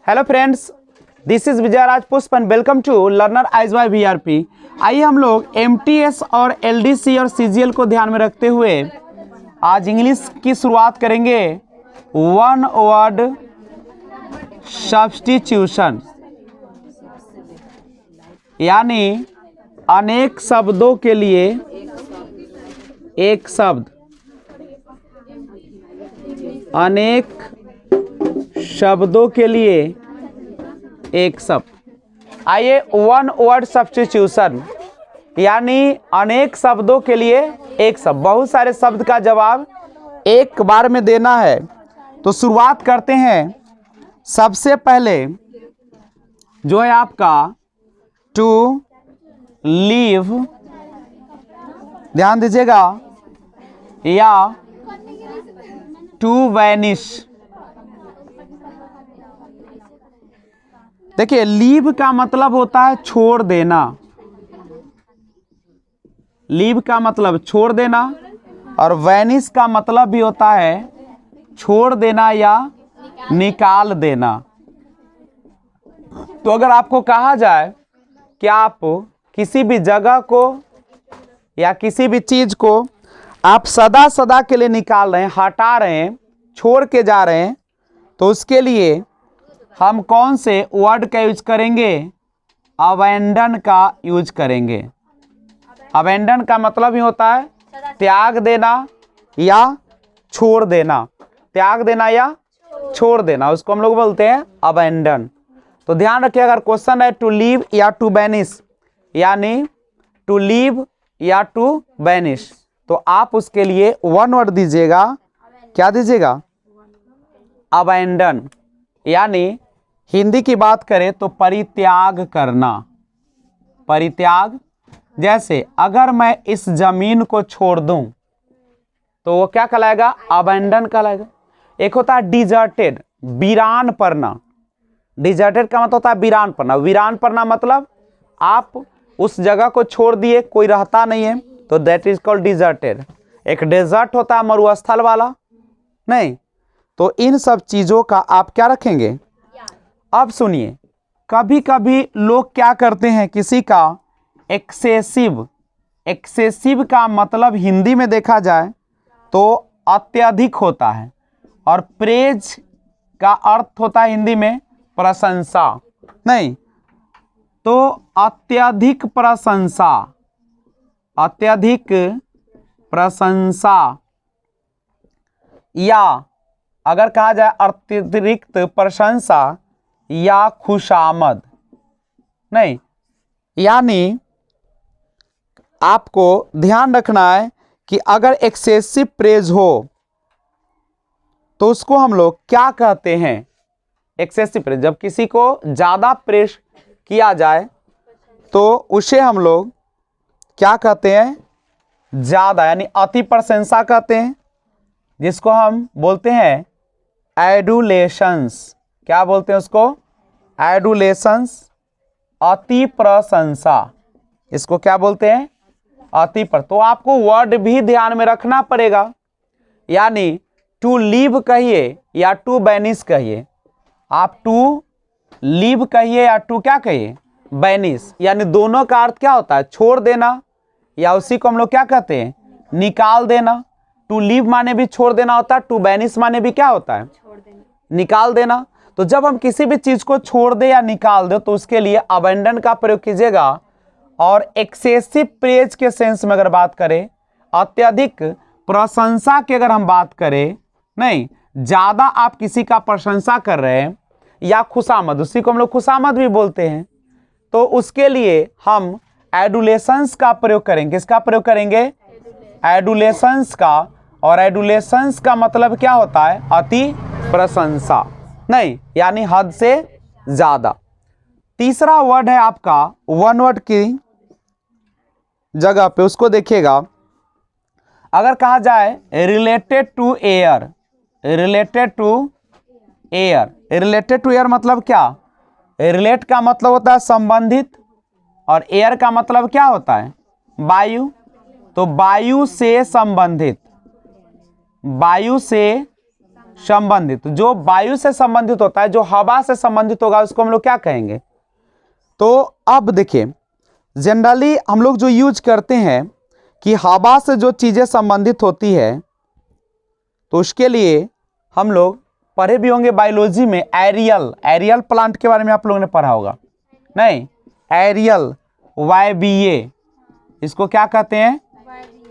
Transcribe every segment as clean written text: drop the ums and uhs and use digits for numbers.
Hello friends, this is Vijay Raj Pushp and welcome to learner eyes why VRP। आइए हम लोग MTS और LDC और CGL को ध्यान में रखते हुए आज इंग्लिश की शुरुआत करेंगे। वन वर्ड सब्स्टिट्यूशन, यानी अनेक शब्दों के लिए एक शब्द, अनेक शब्दों के लिए एक शब्द। आइए, वन वर्ड सब्स्टिट्यूशन यानी अनेक शब्दों के लिए एक शब्द, बहुत सारे शब्द का जवाब एक बार में देना है। तो शुरुआत करते हैं। सबसे पहले जो है आपका टू लीव, ध्यान दीजिएगा, या टू वैनिश। देखिए, लीव का मतलब होता है छोड़ देना, लीव का मतलब छोड़ देना, और वैनिश का मतलब भी होता है छोड़ देना या निकाल देना। तो अगर आपको कहा जाए कि आप किसी भी जगह को या किसी भी चीज को आप सदा सदा के लिए निकाल रहे हैं, हटा रहे हैं, छोड़ के जा रहे हैं, तो उसके लिए हम कौन से वर्ड का यूज करेंगे? अबैंडन का यूज करेंगे। अबैंडन का मतलब ही होता है त्याग देना या छोड़ देना, त्याग देना या छोड़ देना, उसको हम लोग बोलते हैं अबैंडन। तो ध्यान रखिए, अगर क्वेश्चन है टू लीव या टू बैनिश, यानी टू लीव या टू बैनिश, तो आप उसके लिए वन वर्ड दीजिएगा। क्या दीजिएगा? अबैंडन। यानी हिंदी की बात करें तो परित्याग करना, परित्याग। जैसे अगर मैं इस जमीन को छोड़ दूं तो वो क्या कहलाएगा? अबैंडन कहलाएगा। एक होता है डिजर्टेड, वीरान पड़ना। डिजर्टेड का मतलब होता है वीरान पड़ना। वीरान पड़ना मतलब आप उस जगह को छोड़ दिए, कोई रहता नहीं है, तो दैट इज कॉल्ड डिजर्टेड। एक डेजर्ट होता है मरुस्थल वाला, नहीं। तो इन सब चीजों का आप क्या रखेंगे? अब सुनिए, कभी कभी लोग क्या करते हैं, किसी का एक्सेसिव, एक्सेसिव का मतलब हिंदी में देखा जाए तो अत्यधिक होता है, और प्रेज का अर्थ होता है हिंदी में प्रशंसा, नहीं। तो अत्यधिक प्रशंसा, अत्यधिक प्रशंसा, या अगर कहा जाए अतिरिक्त प्रशंसा या खुशामद, नहीं। यानी आपको ध्यान रखना है कि अगर एक्सेसिव प्रेज हो तो उसको हम लोग क्या कहते हैं? एक्सेसिव प्रेज, जब किसी को ज्यादा प्रेज किया जाए तो उसे हम लोग क्या कहते हैं? ज्यादा, यानी अति प्रशंसा कहते हैं, जिसको हम बोलते हैं एडुलेशंस। क्या बोलते हैं उसको? एडुलेशंस, अति प्रशंसा। इसको क्या बोलते हैं? अति पर। तो आपको वर्ड भी ध्यान में रखना पड़ेगा, यानी टू लीव कहिए या टू बैनिश कहिए। आप टू लीव कहिए या टू क्या कहिए? बैनिश, यानी दोनों का अर्थ क्या होता है? छोड़ देना, या उसी को हम लोग क्या कहते हैं? निकाल देना। टू लीव माने भी छोड़ देना होता है, टू बैनिश माने भी क्या होता है? निकाल देना। तो जब हम किसी भी चीज को छोड़ दे या निकाल दे तो उसके लिए अबैंडन का प्रयोग कीजिएगा। और एक्सेसिव प्रेज के सेंस में अगर बात करें, अत्यधिक प्रशंसा की अगर हम बात करें, नहीं, ज्यादा आप किसी का प्रशंसा कर रहे हैं, या खुशामद, उसी को हम लोग खुशामद भी बोलते हैं, तो उसके लिए हम एडुलेशंस का प्रयोग करेंगे। किसका प्रयोग करेंगे? एडुलेशंस का। और एडुलेशंस का मतलब क्या होता है? अति प्रशंसा, नहीं, यानी हद से ज्यादा। तीसरा वर्ड है आपका वन वर्ड की जगह पे, उसको देखिएगा। अगर कहा जाए related to air, related to air, related to air मतलब क्या? रिलेट का मतलब होता है संबंधित, और एयर का मतलब क्या होता है? वायु। तो वायु से संबंधित, वायु से संबंधित, जो वायु से संबंधित होता है, जो हवा से संबंधित होगा उसको हम लोग क्या कहेंगे। तो अब देखिए जनरली हम लोग जो यूज करते हैं कि हवा से जो चीज़ें संबंधित होती है, तो उसके लिए हम लोग पढ़े भी होंगे बायोलॉजी में, एरियल प्लांट के बारे में आप लोगों ने पढ़ा होगा, नहीं, एरियल YBA, इसको क्या कहते हैं,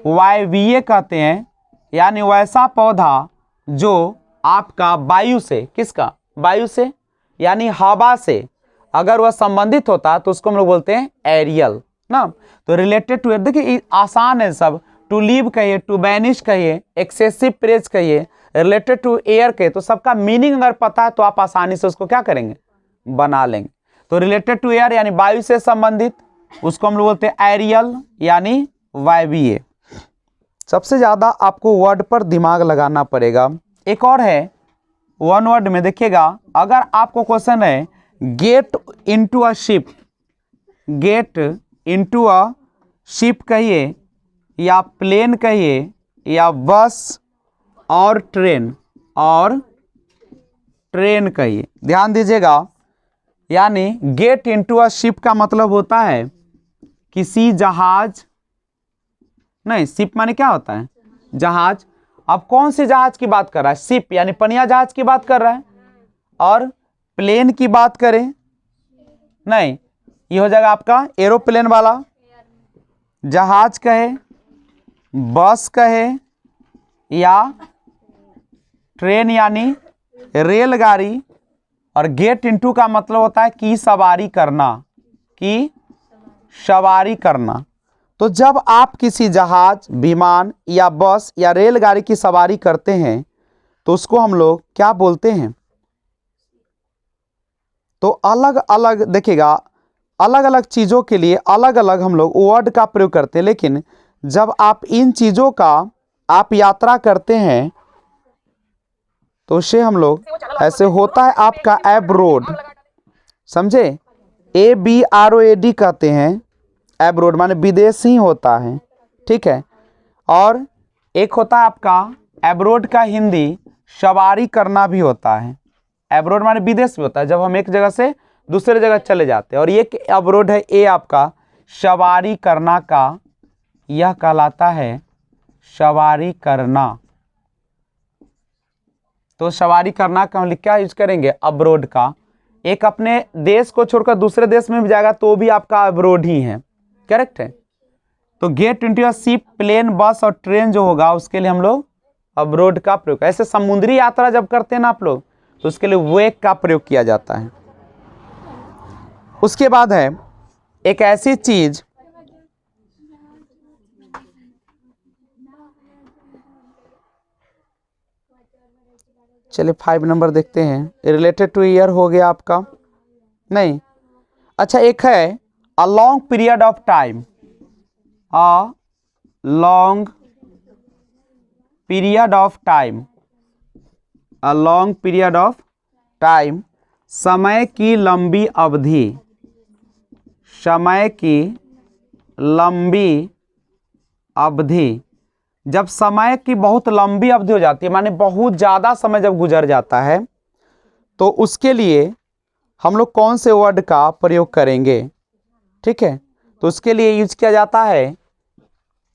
YBA कहते हैं, यानी वैसा पौधा जो आपका वायु से, किसका, वायु से यानी हवा से अगर वह संबंधित होता तो उसको हम लोग बोलते हैं एरियल ना। तो रिलेटेड टू, देखिए आसान है सब, टू लीव कहिए, टू बैनिश कहिए, एक्सेसिव प्रेज कहिए, रिलेटेड टू एयर कहिए, तो सबका मीनिंग अगर पता है तो आप आसानी से उसको क्या करेंगे, बना लेंगे। तो रिलेटेड टू एयर यानी वायु से संबंधित, उसको हम लोग बोलते हैं एरियल यानी YBA। सबसे ज़्यादा आपको वर्ड पर दिमाग लगाना पड़ेगा। एक और है वन वर्ड में, देखिएगा अगर आपको क्वेश्चन है get into a ship, gate into a ship कहिए या प्लेन कहिए या बस और ट्रेन कहिए, ध्यान दीजिएगा। यानी गेट इनटू अ शिप का मतलब होता है किसी जहाज, नहीं शिप माने क्या होता है, जहाज। अब कौन सी जहाज की बात कर रहा है, शिप यानी पनिया जहाज की बात कर रहा है। और प्लेन की बात करें, नहीं, ये हो जाएगा आपका एरोप्लेन वाला। जहाज कहे, बस कहे या ट्रेन यानी रेलगाड़ी। और गेट इनटू का मतलब होता है कि सवारी करना, कि सवारी करना। तो जब आप किसी जहाज, विमान या बस या रेलगाड़ी की सवारी करते हैं तो उसको हम लोग क्या बोलते हैं। तो अलग अलग देखिएगा, अलग अलग चीज़ों के लिए अलग अलग हम लोग वर्ड का प्रयोग करते हैं, लेकिन जब आप इन चीज़ों का आप यात्रा करते हैं तो उसे हम लोग ऐसे होता है आपका एब्रोड, समझे, ABROAD कहते हैं। एब्रोड माने विदेश ही होता है, ठीक है। और एक होता है आपका एब्रोड का हिंदी सवारी करना भी होता है। एब्रोड माने विदेश भी होता है, जब हम एक जगह से दूसरे जगह चले जाते हैं। और ये एब्रोड है, ये आपका सवारी करना का, यह कहलाता है सवारी करना। तो सवारी करना का हम क्या यूज करेंगे, अब्रोड का। एक अपने देश को छोड़कर दूसरे देश में भी जाएगा तो भी आपका अब्रोड ही है, करेक्ट है। तो get into a ship, plane, bus और ट्रेन जो होगा उसके लिए हम लोग अब्रोड का प्रयोग। ऐसे समुद्री यात्रा जब करते हैं ना आप लोग तो उसके लिए वेक का प्रयोग किया जाता है। उसके बाद है एक ऐसी चीज, चलिए 5 नंबर देखते हैं, रिलेटेड टू ईयर हो गया आपका, नहीं, अच्छा एक है अ long period of time, a long period of time, a long period of time, समय की लंबी अवधि, समय की लंबी अवधि। जब समय की बहुत लंबी अवधि हो जाती है, माने बहुत ज़्यादा समय जब गुजर जाता है, तो उसके लिए हम लोग कौन से वर्ड का प्रयोग करेंगे, ठीक है। तो उसके लिए यूज किया जाता है,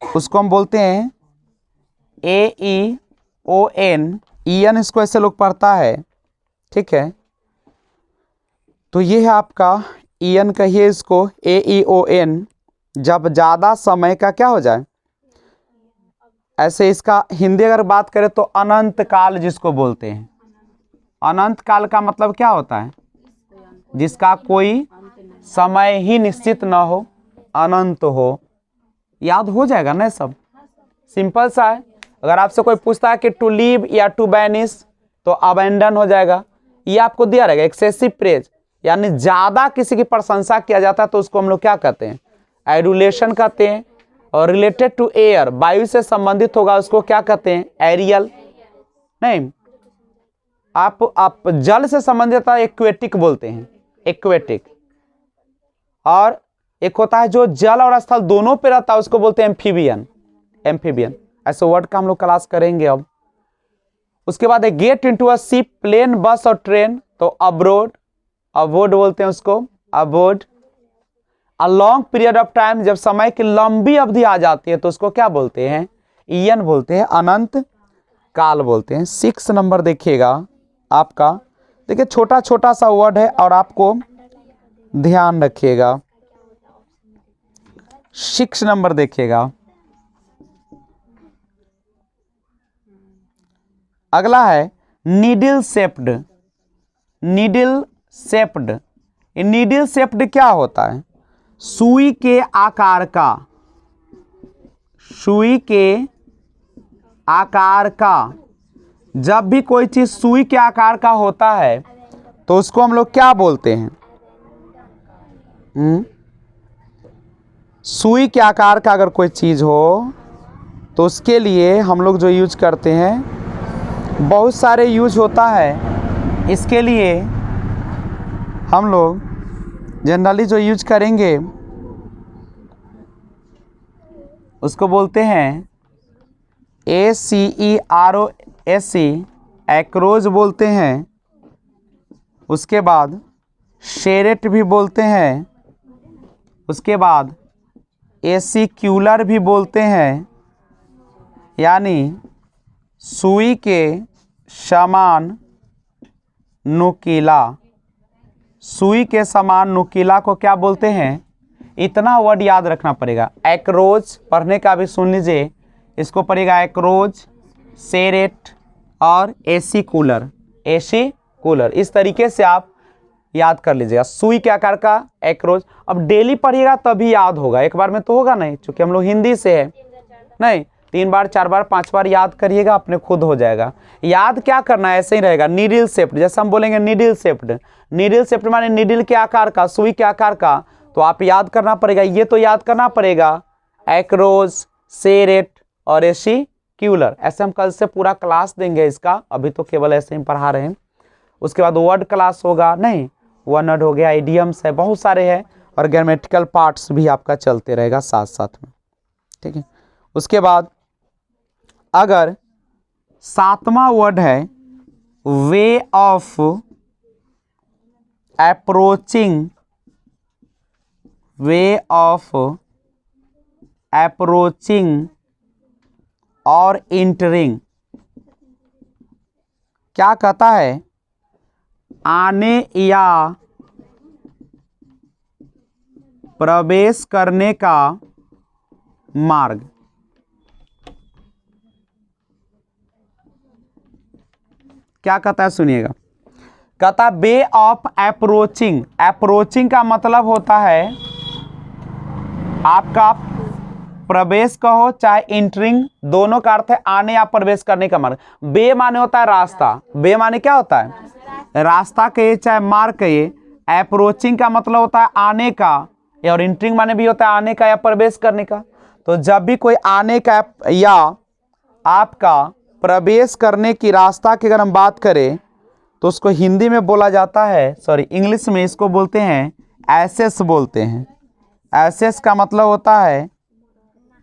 उसको हम बोलते हैं AEON, EN इसको ऐसे लोग पढ़ता है, ठीक है। तो ये है आपका EN, कहिए इसको AEON। जब ज़्यादा समय का क्या हो जाए, ऐसे इसका हिंदी अगर बात करें तो अनंत काल जिसको बोलते हैं। अनंत काल का मतलब क्या होता है, जिसका कोई समय ही निश्चित ना हो, अनंत हो। याद हो जाएगा ना, सब सिंपल सा है। अगर आपसे कोई पूछता है कि टू लीव या टू बैनिश तो अबेंडन हो जाएगा। ये आपको दिया रहेगा एक्सेसिव प्रेज, यानी ज़्यादा किसी की प्रशंसा किया जाता है तो उसको हम लोग क्या कहते हैं, एडुलेशन कहते हैं। और रिलेटेड टू एयर, वायु से संबंधित होगा उसको क्या कहते हैं, एरियल। नहीं, आप जल से संबंधित एक्वेटिक बोलते हैं, एक्वेटिक। और एक होता है जो जल और स्थल दोनों पे रहता है उसको बोलते हैं एम्फीबियन, एम्फीबियन। ऐसे वर्ड का हम लोग क्लास करेंगे अब। उसके बाद है get into a ship, plane, bus और ट्रेन, तो अब्रोड, अबोर्ड बोलते हैं उसको, aboard. A long period of time, जब समय की लंबी अवधि आ जाती है तो उसको क्या बोलते हैं, ईयन बोलते हैं, अनंत काल बोलते हैं। 6 नंबर देखिएगा आपका, देखिए छोटा छोटा सा वर्ड है और आपको ध्यान रखिएगा। 6 नंबर देखिएगा, अगला है needle shaped. Needle shaped, needle shaped क्या होता है, सुई के आकार का, सुई के आकार का। जब भी कोई चीज सुई के आकार का होता है तो उसको हम लोग क्या बोलते हैं, सुई के आकार का अगर कोई चीज हो तो उसके लिए हम लोग जो यूज करते हैं, बहुत सारे यूज होता है। इसके लिए हम लोग जनरली जो यूज करेंगे उसको बोलते हैं ACEROS, एक्रोज बोलते हैं। उसके बाद शेरेट भी बोलते हैं, उसके बाद एसिक्यूलर भी बोलते हैं, यानी सुई के समान नुकीला। सुई के समान नुकीला को क्या बोलते हैं, इतना वर्ड याद रखना पड़ेगा। एक्रोज पढ़ने का भी सुन लीजिए, इसको पढ़ेगा एक्रोज, शेरेट और एसी कूलर, एसी कूलर। इस तरीके से आप याद कर लीजिएगा, सुई के आकार का एक्रोज। अब डेली पढ़िएगा तभी याद होगा, एक बार में तो होगा नहीं, क्योंकि हम लोग हिंदी से है। नहीं, 3 बार 4 बार 5 बार याद करिएगा, अपने खुद हो जाएगा। याद क्या करना है, ऐसे ही रहेगा। नीडल शेप्ड, जैसे हम बोलेंगे नीडल शेप्ड, नीडल शेप्ड माने नीडल के आकार का, सुई के आकार का, तो आप याद करना पड़ेगा, ये तो याद करना पड़ेगा, एक्रोज, शेरेट और एसिक्यूलर। ऐसे हम कल से पूरा क्लास देंगे इसका, अभी तो केवल ऐसे ही पढ़ा रहे हैं। उसके बाद वर्ड क्लास होगा, नहीं वन वर्ड हो गया, आइडियम्स है, बहुत सारे हैं, और ग्रामेटिकल पार्ट्स भी आपका चलते रहेगा साथ साथ में, ठीक है। उसके बाद अगर 7वां वर्ड है वे of approaching, way of approaching और इंटरिंग, क्या कहता है, आने या प्रवेश करने का मार्ग। क्या कहता है सुनिएगा, कहता वे ऑफ अप्रोचिंग। अप्रोचिंग का मतलब होता है आपका प्रवेश कहो चाहे इंटरिंग, दोनों का अर्थ है आने या प्रवेश करने का मार्ग। बे माने होता है रास्ता, बे माने क्या होता है, रास्ता कहिए चाहे मार्ग कहिए। अप्रोचिंग का मतलब होता है आने का, और इंटरिंग माने भी होता है आने का या प्रवेश करने का। तो जब भी कोई आने का या आपका प्रवेश करने की रास्ता की अगर हम बात करें तो उसको हिंदी में बोला जाता है, सॉरी इंग्लिश में इसको बोलते हैं एसेस बोलते हैं। एसेस का मतलब होता है,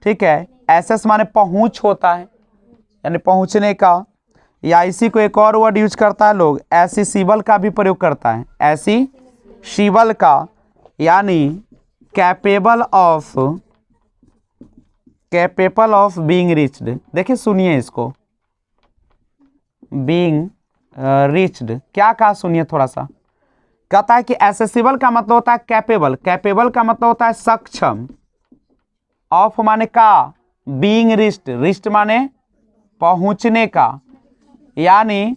ठीक है, एसेस माने पहुंच होता है, यानी पहुंचने का। या इसी को एक और वर्ड यूज करता है लोग, एसिसिबल का भी प्रयोग करता है, एसिसिबल का, यानी कैपेबल ऑफ बीइंग रिच्ड। देखिए सुनिए इसको, बीइंग रिच्ड क्या कहा, सुनिए थोड़ा सा। कहता है कि एसेसिबल का मतलब होता है कैपेबल, कैपेबल का मतलब होता है सक्षम, ऑफ माने का, बीइंग रिच्ड, रिच्ड माने पहुंचने का, यानी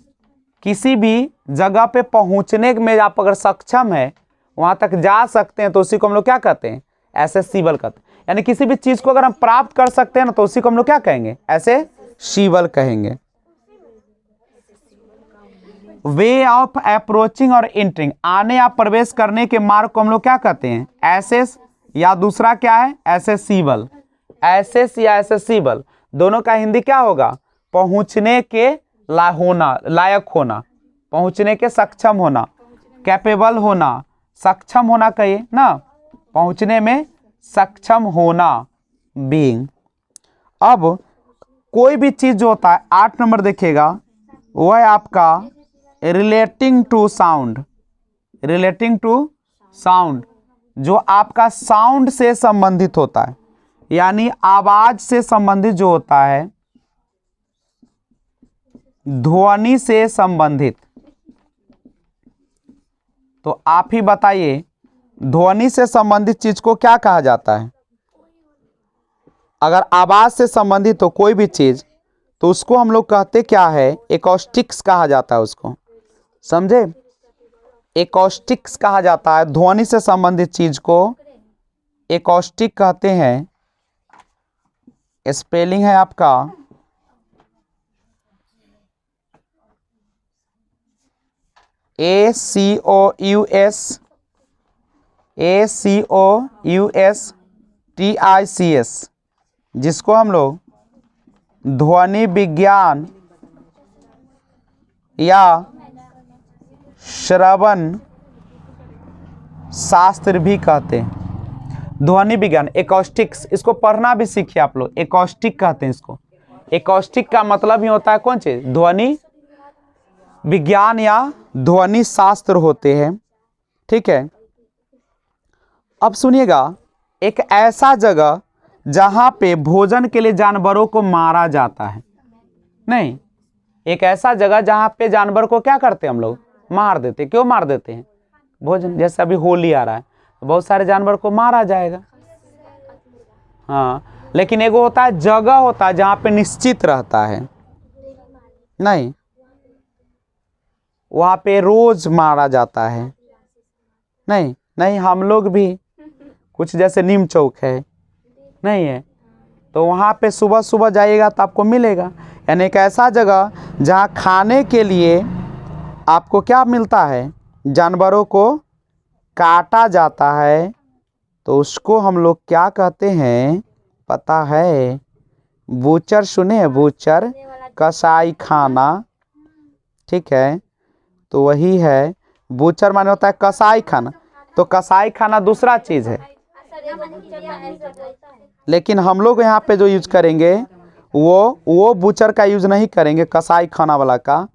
किसी भी जगह पे पहुंचने में आप अगर सक्षम है, वहां तक जा सकते हैं, तो उसी को हम लोग क्या कहते हैं, एसेसिबल कहते हैं। यानी किसी भी चीज को अगर हम प्राप्त कर सकते हैं ना, तो उसी को हम लोग क्या कहेंगे, एसेसिबल कहेंगे। वे ऑफ अप्रोचिंग और एंटरिंग, आने या प्रवेश करने के मार्ग को हम लोग क्या कहते हैं, एसेस, या दूसरा क्या है, एसेसिबल। एसेस या एसेसिबल दोनों का हिंदी क्या होगा, पहुंचने के लायक होना, पहुंचने के सक्षम होना, कैपेबल होना, सक्षम होना कहिए ना, पहुंचने में सक्षम होना, बीइंग। अब कोई भी चीज जो होता है, 8 नंबर देखिएगा, वो है आपका relating to sound, relating to sound, जो आपका साउंड से संबंधित होता है, यानी आवाज से संबंधित जो होता है, ध्वनि से संबंधित। तो आप ही बताइए ध्वनि से संबंधित चीज को क्या कहा जाता है? अगर आवाज से संबंधित हो कोई भी चीज तो उसको हम लोग कहते क्या है? एकॉस्टिक्स कहा जाता है उसको, समझे? एकॉस्टिक्स कहा जाता है, ध्वनि से संबंधित चीज को एकॉस्टिक कहते हैं। स्पेलिंग है आपका ACOUSTICS, जिसको हम लोग ध्वनि विज्ञान या श्रवण शास्त्र भी कहते हैं। ध्वनि विज्ञान, एकॉस्टिक्स, इसको पढ़ना भी सीखिए आप लोग, एकॉस्टिक कहते हैं इसको। एकॉस्टिक का मतलब ही होता है कौन चीज? ध्वनि विज्ञान या ध्वनि शास्त्र होते हैं, ठीक है। अब सुनिएगा, एक ऐसा जगह जहां पे भोजन के लिए जानवरों को मारा जाता है, नहीं, एक ऐसा जगह जहां पे जानवर को क्या करते हैं हम लोग? मार देते हैं। क्यों मार देते हैं? भोजन, जैसे अभी होली आ रहा है तो बहुत सारे जानवर को मारा जाएगा, हाँ, लेकिन एगो होता है जगह होता है जहां पे निश्चित रहता है, नहीं, वहां पे रोज मारा जाता है, नहीं नहीं, हम लोग भी कुछ जैसे नीम चौक है, नहीं है, तो वहां पे सुबह सुबह जाइएगा तो आपको मिलेगा। यानी एक ऐसा जगह जहां खाने के लिए आपको क्या मिलता है? जानवरों को काटा जाता है, तो उसको हम लोग क्या कहते हैं पता है? बूचर, सुने? बूचर, कसाई खाना, ठीक है। तो वही है, बूचर माने होता है कसाई खाना। तो कसाई खाना दूसरा चीज है, लेकिन हम लोग यहाँ पे जो यूज करेंगे वो बूचर का यूज नहीं करेंगे, कसाई खाना वाला का,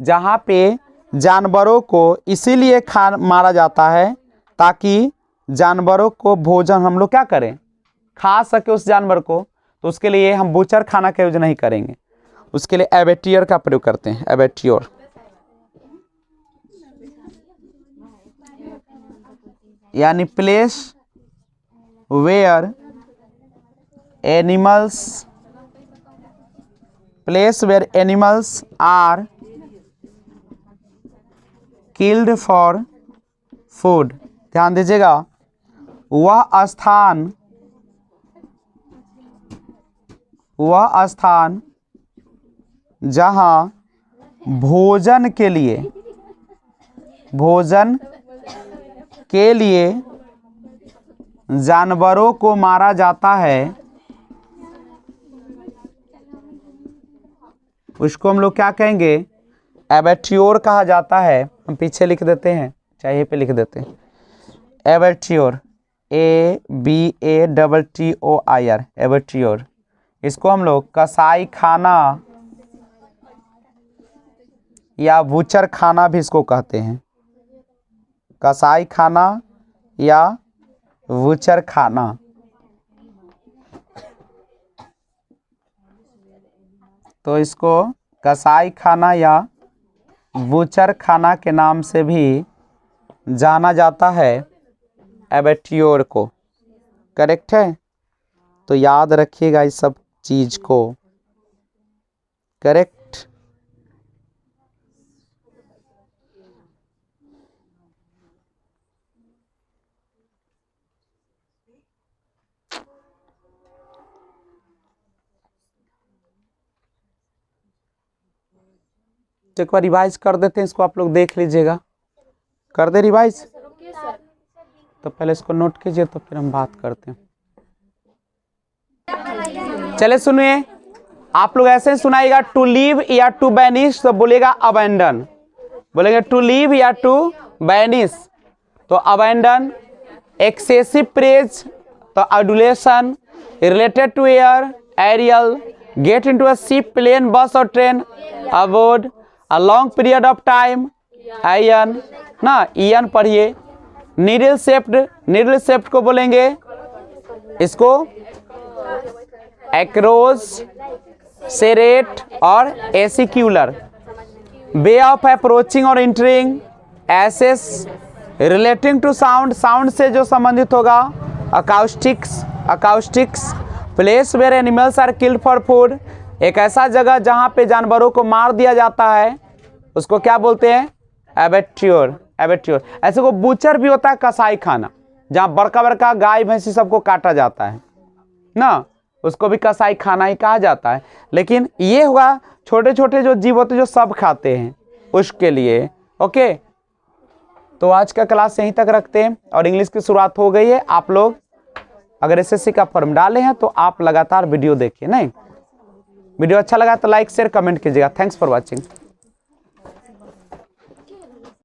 जहाँ पे जानवरों को इसीलिए मारा जाता है ताकि जानवरों को भोजन हम लोग क्या करें? खा सके उस जानवर को। तो उसके लिए हम बूचर खाना का यूज नहीं करेंगे, उसके लिए एबेटियर का प्रयोग करते हैं, एबेटियर। यानी place where animals are killed for food. ध्यान दीजिएगा, वह स्थान जहां भोजन के लिए जानवरों को मारा जाता है, उसको हम लोग क्या कहेंगे? एबेट्योर कहा जाता है। हम पीछे लिख देते हैं, चाहे यहीं पे लिख देते हैं, एबेट्योर, ABATTOIR, एबेट्योर। इसको हम लोग कसाई खाना या बूचर खाना भी इसको कहते हैं, कसाई खाना या बूचर खाना। तो इसको कसाई खाना या बूचर खाना के नाम से भी जाना जाता है, एबेट्योर को। करेक्ट है? तो याद रखिएगा इस सब चीज को। करेक्ट। एक बार रिवाइज कर देते हैं इसको, आप लोग देख लीजिएगा। कर दे रिवाइज? तो पहले इसको नोट कीजिए, तो फिर हम बात करते हैं। चले सुनिए, आप लोग ऐसे सुनाइएगा, टू लीव या टू बैनिश, तो बोलेगा अबैंडन, बोलेंगे टू लीव या टू बैनिश, तो अबैंडन। एक्सेसिव प्रेज, तो adulation. Related to air, aerial. Get into a ship, plane, bus और train, aboard. A long period of time, aeon ना, aeon पढ़िए। नीडल शेप्ड को बोलेंगे इसको एक्रोस, सेरेट और एसिक्यूलर। वे ऑफ अप्रोचिंग और entering, access relating to sound, sound से जो संबंधित होगा, अकाउस्टिक्स। Place where animals are killed for food, एक ऐसा जगह जहां पे जानवरों को मार दिया जाता है उसको क्या बोलते हैं? एबेट्योर। ऐसे को बूचर भी होता है, कसाई खाना, जहां बड़का बड़का गाय भैंसी सबको काटा जाता है ना, उसको भी कसाई खाना ही कहा जाता है। लेकिन ये हुआ छोटे छोटे जो जीव होते जो सब खाते हैं उसके लिए। ओके, तो आज का क्लास यहीं तक रखते हैं और इंग्लिश की शुरुआत हो गई है। आप लोग अगर एसएससी का फॉर्म डाले हैं तो आप लगातार वीडियो देखिए। नहीं, वीडियो अच्छा लगा तो लाइक शेयर कमेंट कीजिएगा। Thanks for watching.